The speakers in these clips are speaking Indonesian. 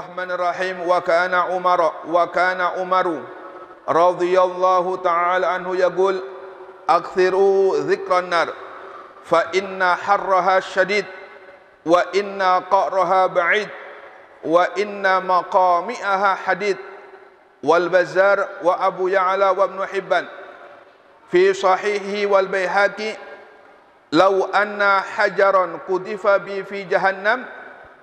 Bismillahirrahmanirrahim. Wa kana Umaru radhiyallahu ta'ala anhu yaqul akthiru dzikran nar fa inna harraha syadid wa inna qa'raha ba'id wa inna maqami'aha hadid. Wal Bazzar wa Abu Ya'la wa Ibn Hibban fi sahihi wal Baihaqi law anna hajaran qudifa bi fi jahannam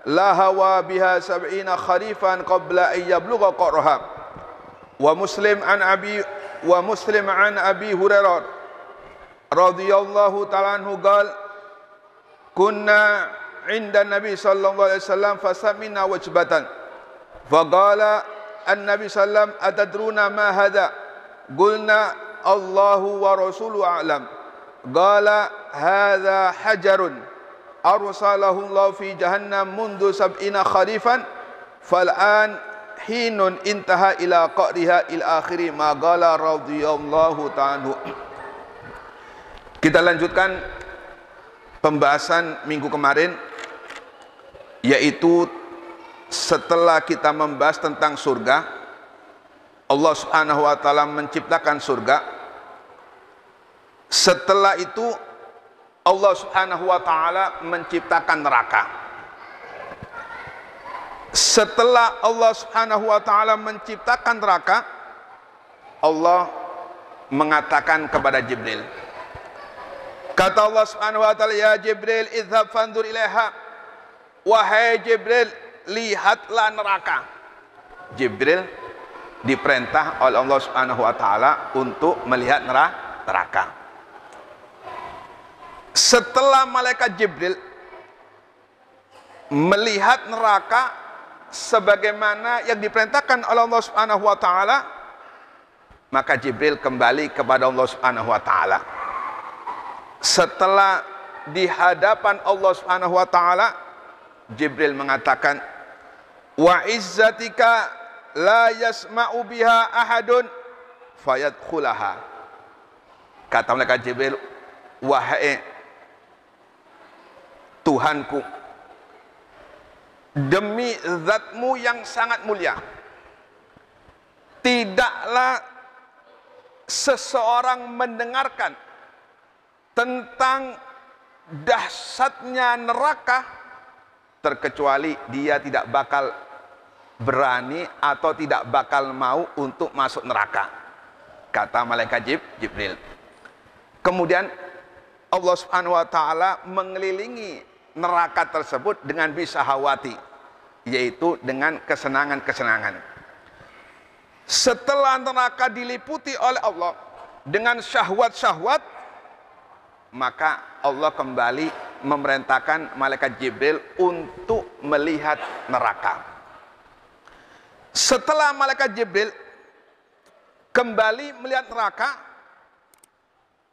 la hawa biha sab'ina kharifan qabla an yablugha qa'raha. Wa Muslim an Abi Hurairah radhiyallahu ta'ala anhu qala kunna 'inda Nabi sallallahu alaihi wasallam fasamina wajbatan faqala an-Nabi sallam atadruna ma hadha qulna Allahu wa rasuluhu a'lam qala hadha hajarun arsalahu Allah fi jahannam mundu sab'ina kharifan fal'an hinun intaha ila qa'riha ila akhiri ma qala radhiyallahu ta'ala. Kita lanjutkan pembahasan minggu kemarin, yaitu setelah kita membahas tentang surga, Allah Subhanahu wa ta'ala menciptakan surga. Setelah itu Allah Subhanahu wa ta'ala menciptakan neraka. Setelah Allah Subhanahu wa ta'ala menciptakan neraka, Allah mengatakan kepada Jibril, kata Allah Subhanahu wa ta'ala, ya Jibril idhab fandur ilaiha. Wahai Jibril, lihatlah neraka. Jibril diperintah oleh Allah Subhanahu wa ta'ala untuk melihat neraka. Setelah malaikat Jibril melihat neraka sebagaimana yang diperintahkan oleh Allah Subhanahu wa ta'ala, maka Jibril kembali kepada Allah Subhanahu wa ta'ala. Setelah di hadapan Allah Subhanahu wa ta'ala, Jibril mengatakan, wa izzatika la yasma'u biha ahadun fayadkhulaha. Kata malaikat Jibril, wahai Tuhanku, demi zatmu yang sangat mulia, tidaklah seseorang mendengarkan tentang dahsyatnya neraka terkecuali dia tidak bakal berani atau tidak bakal mau untuk masuk neraka, kata malaikat Jibril. Kemudian Allah Subhanahu wa ta'ala mengelilingi neraka tersebut dengan bisahawati, yaitu dengan kesenangan-kesenangan. Setelah neraka diliputi oleh Allah dengan syahwat-syahwat, maka Allah kembali memerintahkan malaikat Jibril untuk melihat neraka. Setelah malaikat Jibril kembali melihat neraka,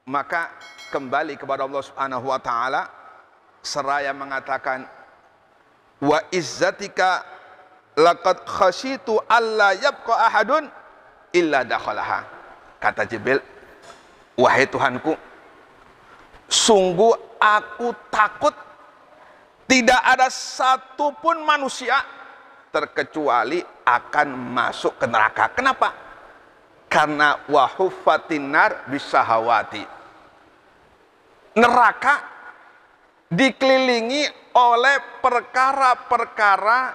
maka kembali kepada Allah Subhanahu wa ta'ala seraya mengatakan, wa izzatika laqad khasyitu alla yabqa ahadun illa dakhalaha. Kata Jibril, wahai Tuhanku, sungguh aku takut tidak ada satupun manusia terkecuali akan masuk ke neraka. Kenapa? Karena wahuffatin nar bisahawati. Neraka dikelilingi oleh perkara-perkara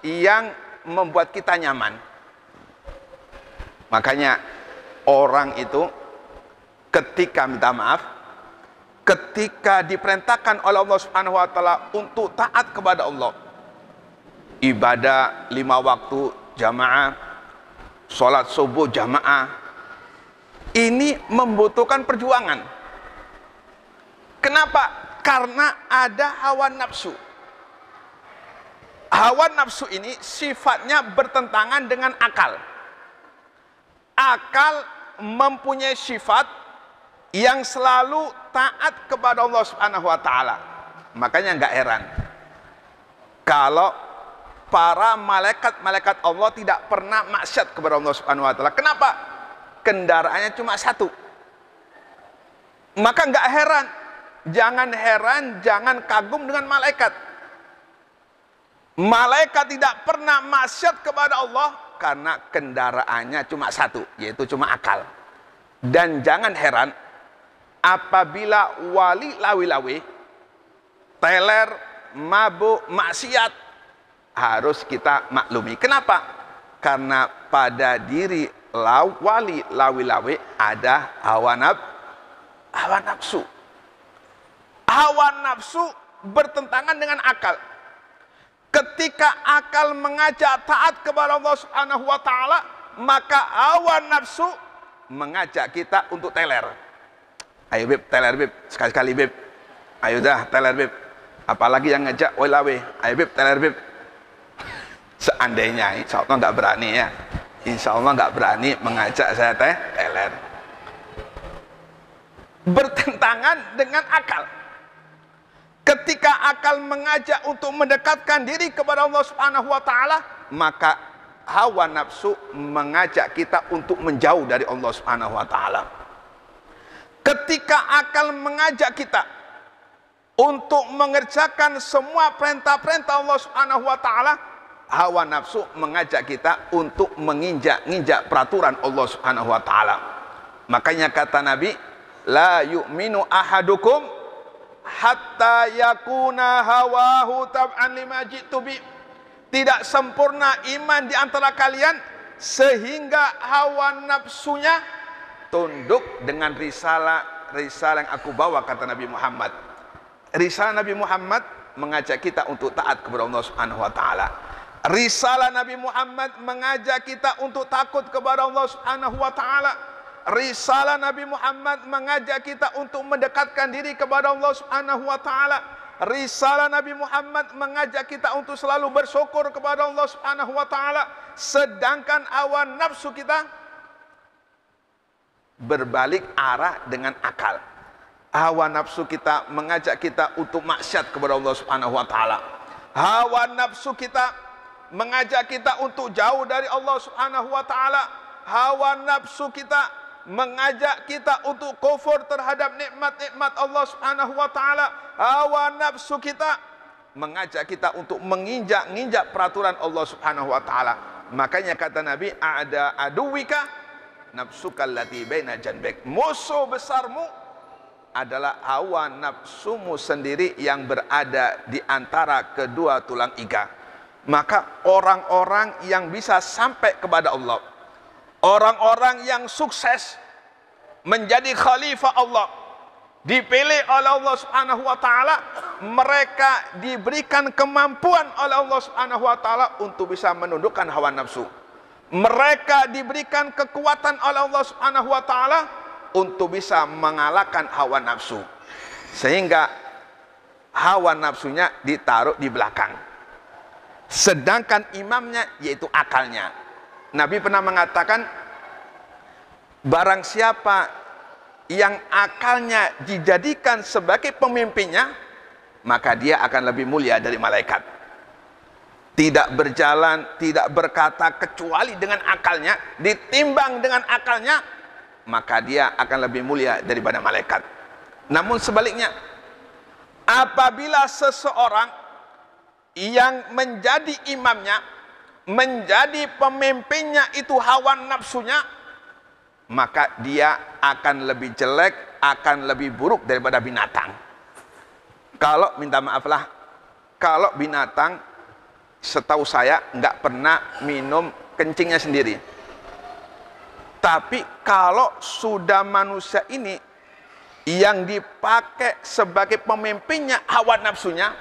yang membuat kita nyaman. Makanya orang itu ketika minta maaf, ketika diperintahkan oleh Allah Subhanahu wa ta'ala untuk taat kepada Allah, ibadah 5 waktu jamaah, sholat subuh jamaah, ini membutuhkan perjuangan. Kenapa? Karena ada hawa nafsu. Hawa nafsu ini sifatnya bertentangan dengan akal. Akal mempunyai sifat yang selalu taat kepada Allah Subhanahu wa ta'ala. Makanya nggak heran kalau para malaikat-malaikat Allah tidak pernah maksiat kepada Allah Subhanahu wa ta'ala. Kenapa? Kendaraannya cuma satu. Maka nggak heran, jangan kagum dengan malaikat. Malaikat tidak pernah maksiat kepada Allah karena kendaraannya cuma satu, yaitu cuma akal. Dan jangan heran apabila wali lawi-lawi, teler, mabuk, maksiat, harus kita maklumi. Kenapa? Karena pada diri wali lawi-lawi ada hawa nafsu. Hawa nafsu bertentangan dengan akal. Ketika akal mengajak taat kepada Allah Subhanahu wa taala, maka hawa nafsu mengajak kita untuk teler. Ayo beb, teler beb, sekali-kali beb. Ayo dah teler beb. Apalagi yang ngajak walawe, ayo beb teler beb. Seandainya, insya Allah nggak berani ya. Insya Allah nggak berani mengajak saya teler. Bertentangan dengan akal. Ketika akal mengajak untuk mendekatkan diri kepada Allah Subhanahu wa taala, maka hawa nafsu mengajak kita untuk menjauh dari Allah Subhanahu wa taala. Ketika akal mengajak kita untuk mengerjakan semua perintah-perintah Allah Subhanahu wa taala, hawa nafsu mengajak kita untuk menginjak-injak peraturan Allah Subhanahu wa taala. Makanya kata Nabi, la yu'minu ahadukum hatta yakuna hawahu tab'an lima ji'tu bi. Tidak sempurna iman di antara kalian sehingga hawa nafsunya tunduk dengan risalah yang aku bawa, kata Nabi Muhammad. Risalah Nabi Muhammad mengajak kita untuk taat kepada Allah Subhanahu wa taala. Risalah Nabi Muhammad mengajak kita untuk takut kepada Allah Subhanahu wa taala. Risalah Nabi Muhammad mengajak kita untuk mendekatkan diri kepada Allah Subhanahu wa taala. Risalah Nabi Muhammad mengajak kita untuk selalu bersyukur kepada Allah Subhanahu wa taala. Sedangkan hawa nafsu kita berbalik arah dengan akal. Hawa nafsu kita mengajak kita untuk maksiat kepada Allah Subhanahu wa taala. Hawa nafsu kita mengajak kita untuk jauh dari Allah Subhanahu wa taala. Hawa nafsu kita mengajak kita untuk kufur terhadap nikmat-nikmat Allah Subhanahu wa taala. Hawa nafsu kita mengajak kita untuk menginjak-injak peraturan Allah Subhanahu wa taala. Makanya kata Nabi, ada aduwika nafsukal lati baina janbek. Musuh besarmu adalah hawa nafsumu sendiri yang berada di antara kedua tulang iga. Maka orang-orang yang bisa sampai kepada Allah, orang-orang yang sukses menjadi khalifah Allah, dipilih oleh Allah Subhanahu wa taala, mereka diberikan kemampuan oleh Allah Subhanahu wa taala untuk bisa menundukkan hawa nafsu. Mereka diberikan kekuatan oleh Allah Subhanahu wa taala untuk bisa mengalahkan hawa nafsu. Sehingga hawa nafsunya ditaruh di belakang. Sedangkan imamnya yaitu akalnya. Nabi pernah mengatakan, barang siapa yang akalnya dijadikan sebagai pemimpinnya, maka dia akan lebih mulia dari malaikat. Tidak berjalan, tidak berkata kecuali dengan akalnya, ditimbang dengan akalnya, maka dia akan lebih mulia daripada malaikat. Namun sebaliknya, apabila seseorang yang menjadi imamnya, menjadi pemimpinnya itu hawa nafsunya, maka dia akan lebih jelek, akan lebih buruk daripada binatang. Kalau minta maaflah, kalau binatang setahu saya nggak pernah minum kencingnya sendiri. Tapi kalau sudah manusia ini yang dipakai sebagai pemimpinnya hawa nafsunya,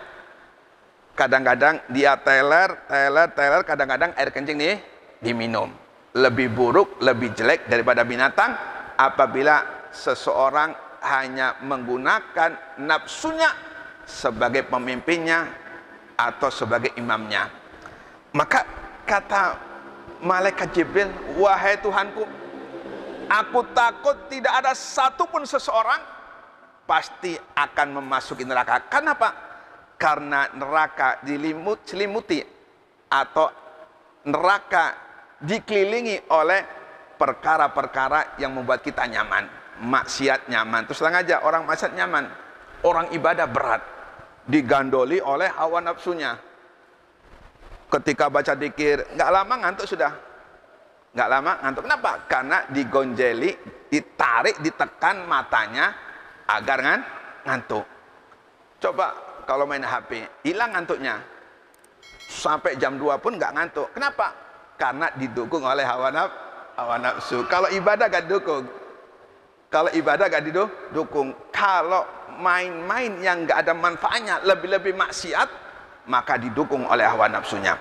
kadang-kadang dia teler, kadang-kadang air kencing nih diminum. Lebih buruk, lebih jelek daripada binatang apabila seseorang hanya menggunakan nafsunya sebagai pemimpinnya atau sebagai imamnya. Maka kata malaikat Jibril, wahai Tuhanku, aku takut tidak ada satupun seseorang pasti akan memasuki neraka. Kenapa? Karena neraka diselimuti atau neraka dikelilingi oleh perkara-perkara yang membuat kita nyaman. Maksiat nyaman, terus terang aja orang maksiat nyaman. Orang ibadah berat, digandoli oleh hawa nafsunya. ketika baca zikir, nggak lama ngantuk sudah. Nggak lama ngantuk. Kenapa? Karena digonjeli, ditarik, ditekan matanya agar ngantuk. Coba kalau main HP, hilang ngantuknya. Sampai jam 2 pun nggak ngantuk. Kenapa? Karena didukung oleh hawa nafsu. Kalau ibadah gak didukung. Kalau ibadah gak didukung. Kalau main-main yang nggak ada manfaatnya, lebih-lebih maksiat, maka didukung oleh hawa nafsunya.